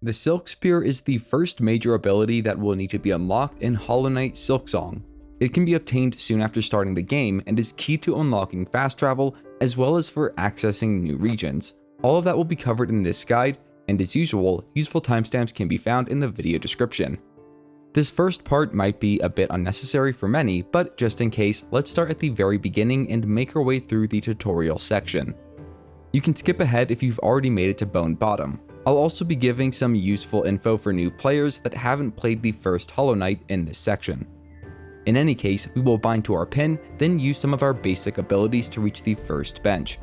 The Silkspear is the first major ability that will need to be unlocked in Hollow Knight Silksong. It can be obtained soon after starting the game and is key to unlocking fast travel as well as for accessing new regions. All of that will be covered in this guide, and as usual, useful timestamps can be found in the video description. This first part might be a bit unnecessary for many, but just in case, let's start at the very beginning and make our way through the tutorial section. You can skip ahead if you've already made it to Bone Bottom. I'll also be giving some useful info for new players that haven't played the first Hollow Knight in this section. In any case, we will bind to our pin, then use some of our basic abilities to reach the first bench.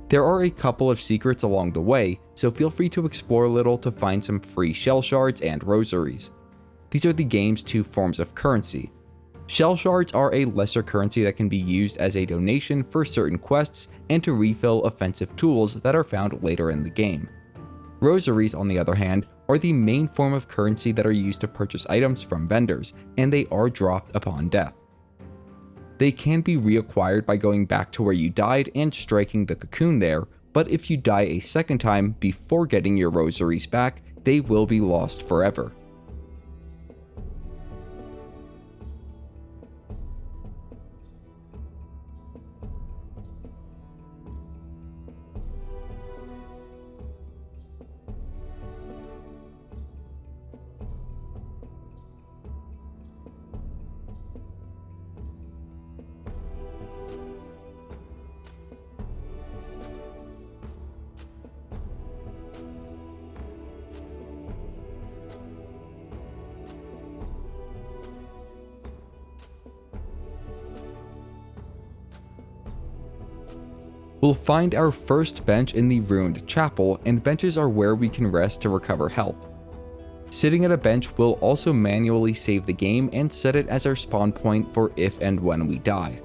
There are a couple of secrets along the way, so feel free to explore a little to find some free shell shards and rosaries. These are the game's two forms of currency. Shell shards are a lesser currency that can be used as a donation for certain quests and to refill offensive tools that are found later in the game. Rosaries, on the other hand, are the main form of currency that are used to purchase items from vendors, and they are dropped upon death. They can be reacquired by going back to where you died and striking the cocoon there, but if you die a second time before getting your rosaries back, they will be lost forever. We'll find our first bench in the ruined chapel, and benches are where we can rest to recover health. Sitting at a bench will also manually save the game and set it as our spawn point for if and when we die.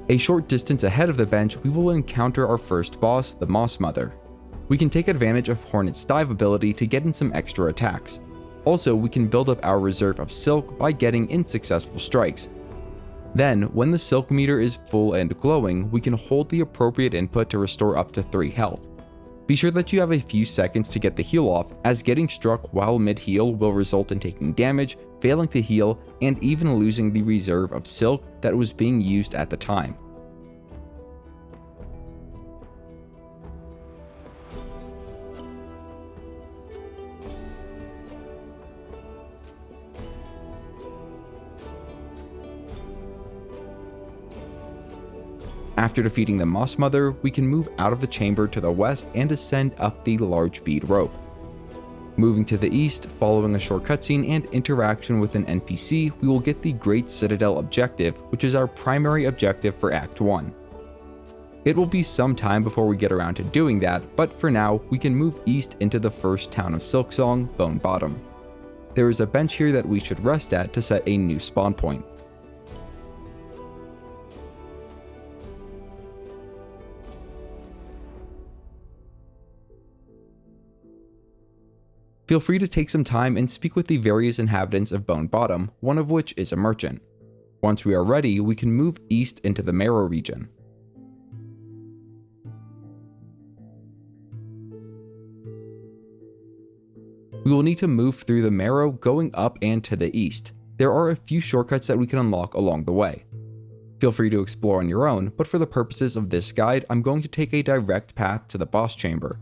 A short distance ahead of the bench, we will encounter our first boss, the Moss Mother. We can take advantage of Hornet's Dive ability to get in some extra attacks. Also, we can build up our reserve of silk by getting in successful strikes. Then, when the silk meter is full and glowing, we can hold the appropriate input to restore up to 3 health. Be sure that you have a few seconds to get the heal off, as getting struck while mid-heal will result in taking damage, failing to heal, and even losing the reserve of silk that was being used at the time. After defeating the Moss Mother, we can move out of the chamber to the west and ascend up the large bead rope. Moving to the east, following a short cutscene and interaction with an NPC, we will get the Great Citadel objective, which is our primary objective for Act 1. It will be some time before we get around to doing that, but for now, we can move east into the first town of Silksong, Bone Bottom. There is a bench here that we should rest at to set a new spawn point. Feel free to take some time and speak with the various inhabitants of Bone Bottom, one of which is a merchant. Once we are ready, we can move east into the Marrow region. We will need to move through the Marrow going up and to the east. There are a few shortcuts that we can unlock along the way. Feel free to explore on your own, but for the purposes of this guide, I'm going to take a direct path to the boss chamber.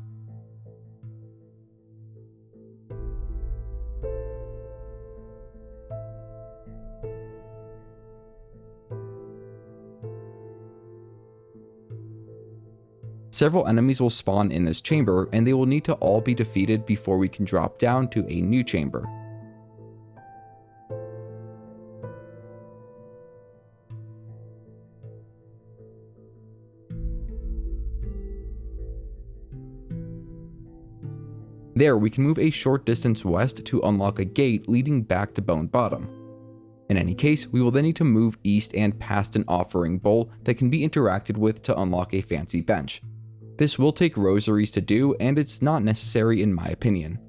Several enemies will spawn in this chamber, and they will need to all be defeated before we can drop down to a new chamber. There, we can move a short distance west to unlock a gate leading back to Bone Bottom. In any case, we will then need to move east and past an offering bowl that can be interacted with to unlock a fancy bench. This will take rosaries to do, and it's not necessary in my opinion.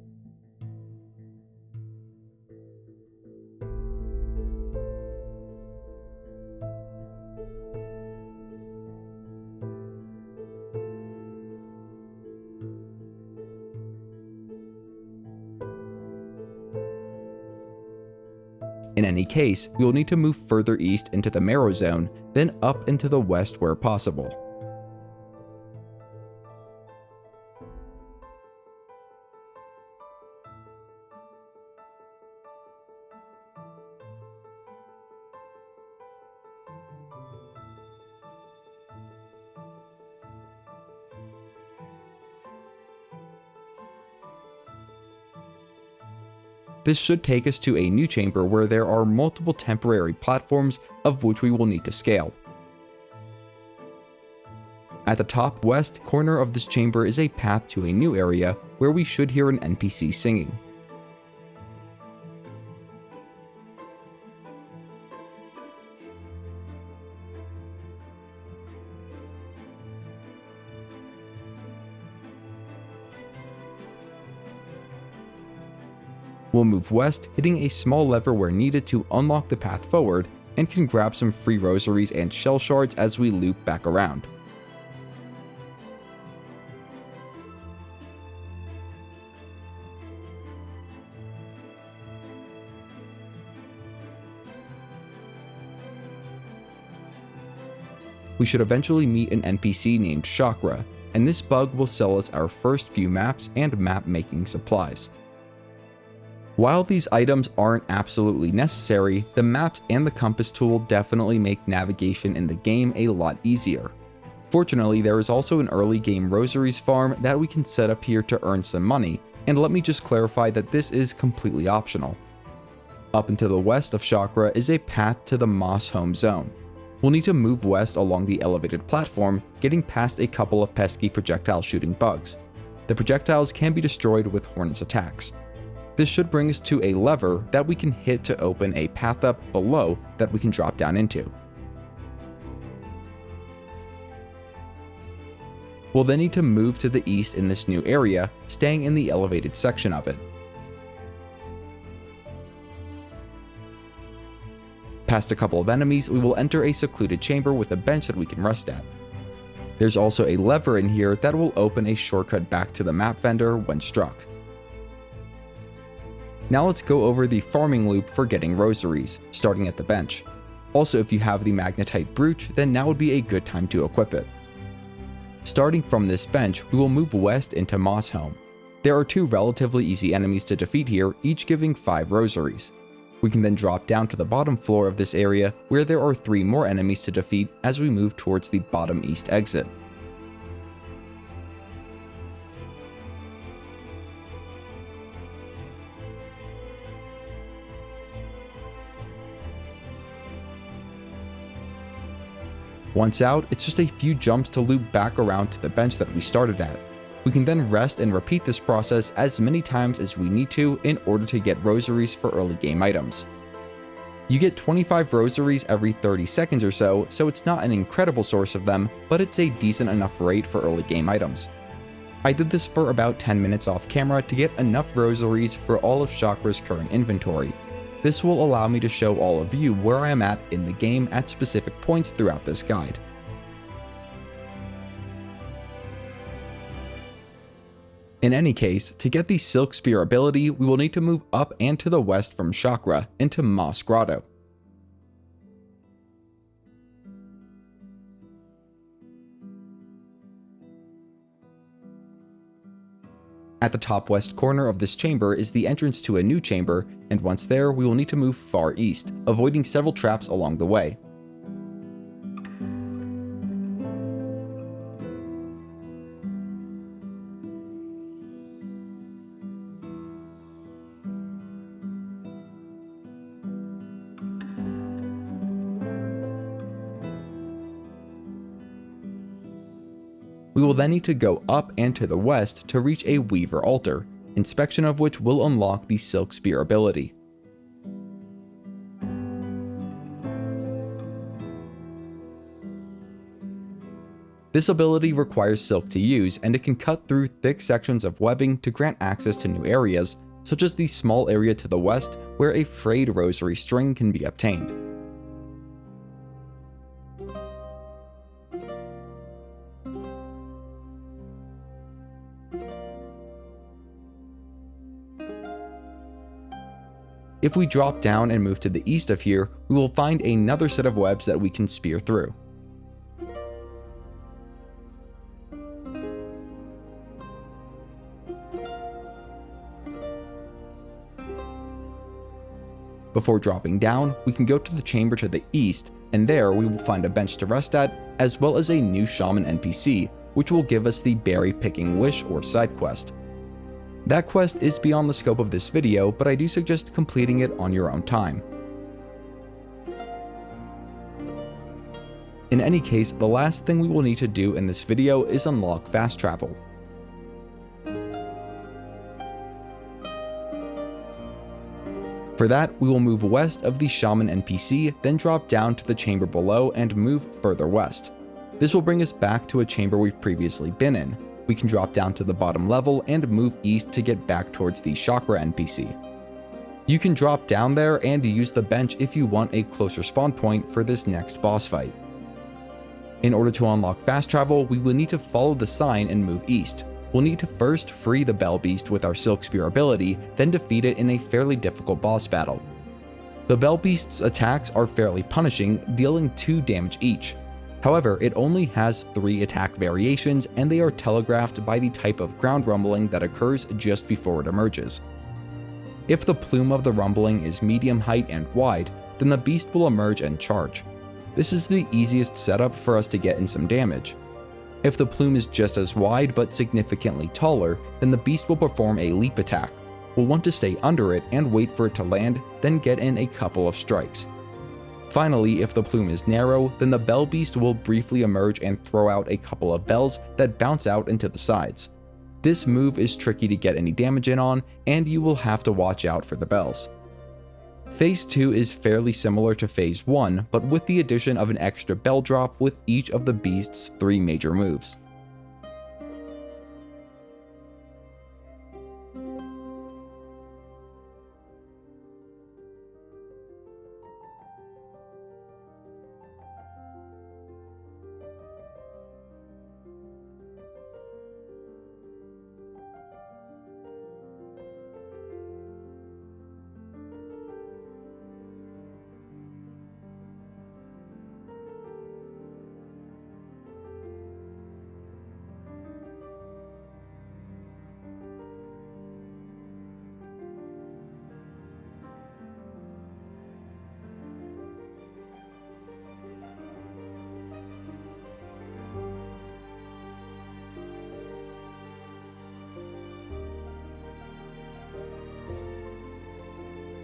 In any case, we will need to move further east into the Marrow Zone, then up into the west where possible. This should take us to a new chamber where there are multiple temporary platforms of which we will need to scale. At the top west corner of this chamber is a path to a new area where we should hear an NPC singing. We'll move west, hitting a small lever where needed to unlock the path forward, and can grab some free rosaries and shell shards as we loop back around. We should eventually meet an NPC named Shakra, and this bug will sell us our first few maps and map making supplies. While these items aren't absolutely necessary, the maps and the compass tool definitely make navigation in the game a lot easier. Fortunately, there is also an early game rosaries farm that we can set up here to earn some money, and let me just clarify that this is completely optional. Up and to the west of Shakra is a path to the Moss home zone. We'll need to move west along the elevated platform, getting past a couple of pesky projectile shooting bugs. The projectiles can be destroyed with Hornet's attacks. This should bring us to a lever that we can hit to open a path up below that we can drop down into. We'll then need to move to the east in this new area, staying in the elevated section of it. Past a couple of enemies, we will enter a secluded chamber with a bench that we can rest at. There's also a lever in here that will open a shortcut back to the map vendor when struck. Now let's go over the farming loop for getting rosaries, starting at the bench. Also, if you have the magnetite brooch, then now would be a good time to equip it. Starting from this bench, we will move west into Moss Home. There are two relatively easy enemies to defeat here, each giving 5 rosaries. We can then drop down to the bottom floor of this area, where there are 3 more enemies to defeat as we move towards the bottom east exit. Once out, it's just a few jumps to loop back around to the bench that we started at. We can then rest and repeat this process as many times as we need to in order to get rosaries for early game items. You get 25 rosaries every 30 seconds or so it's not an incredible source of them, but it's a decent enough rate for early game items. I did this for about 10 minutes off camera to get enough rosaries for all of Shakra's current inventory. This will allow me to show all of you where I am at in the game at specific points throughout this guide. In any case, to get the Silkspear ability, we will need to move up and to the west from Shakra into Moss Grotto. At the top west corner of this chamber is the entrance to a new chamber, and once there, we will need to move far east, avoiding several traps along the way. We will then need to go up and to the west to reach a Weaver altar, inspection of which will unlock the Silkspear ability. This ability requires silk to use, and it can cut through thick sections of webbing to grant access to new areas, such as the small area to the west where a frayed rosary string can be obtained. If we drop down and move to the east of here, we will find another set of webs that we can spear through. Before dropping down, we can go to the chamber to the east, and there we will find a bench to rest at, as well as a new shaman NPC, which will give us the berry picking wish or side quest. That quest is beyond the scope of this video, but I do suggest completing it on your own time. In any case, the last thing we will need to do in this video is unlock fast travel. For that, we will move west of the Shaman NPC, then drop down to the chamber below and move further west. This will bring us back to a chamber we've previously been in. We can drop down to the bottom level and move east to get back towards the Shakra NPC. You can drop down there and use the bench if you want a closer spawn point for this next boss fight. In order to unlock fast travel, we will need to follow the sign and move east. We'll need to first free the Bell Beast with our Silkspear ability, then defeat it in a fairly difficult boss battle. The Bell Beast's attacks are fairly punishing, dealing 2 damage each. However, it only has 3 attack variations, and they are telegraphed by the type of ground rumbling that occurs just before it emerges. If the plume of the rumbling is medium height and wide, then the beast will emerge and charge. This is the easiest setup for us to get in some damage. If the plume is just as wide but significantly taller, then the beast will perform a leap attack. We'll want to stay under it and wait for it to land, then get in a couple of strikes. Finally, if the plume is narrow, then the Bell Beast will briefly emerge and throw out a couple of bells that bounce out into the sides. This move is tricky to get any damage in on, and you will have to watch out for the bells. Phase 2 is fairly similar to Phase 1, but with the addition of an extra bell drop with each of the beast's 3 major moves.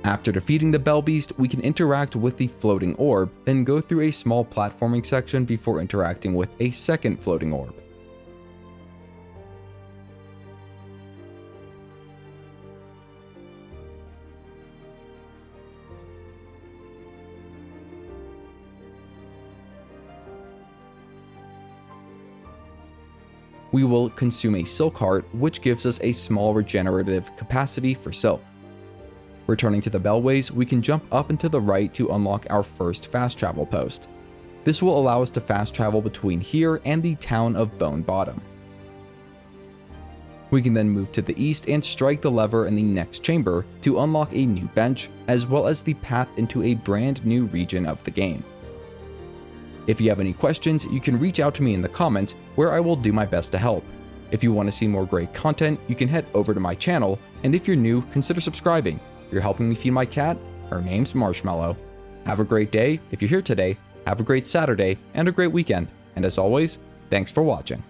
After defeating the Bell Beast, we can interact with the floating orb, then go through a small platforming section before interacting with a second floating orb. We will consume a silk heart, which gives us a small regenerative capacity for silk. Returning to the Bellways, we can jump up and to the right to unlock our first fast travel post. This will allow us to fast travel between here and the town of Bone Bottom. We can then move to the east and strike the lever in the next chamber to unlock a new bench, as well as the path into a brand new region of the game. If you have any questions, you can reach out to me in the comments, where I will do my best to help. If you want to see more great content, you can head over to my channel, and if you're new, consider subscribing. You're helping me feed my cat. Her name's Marshmallow. Have a great day if you're here today, have a great Saturday, and a great weekend. And as always, thanks for watching.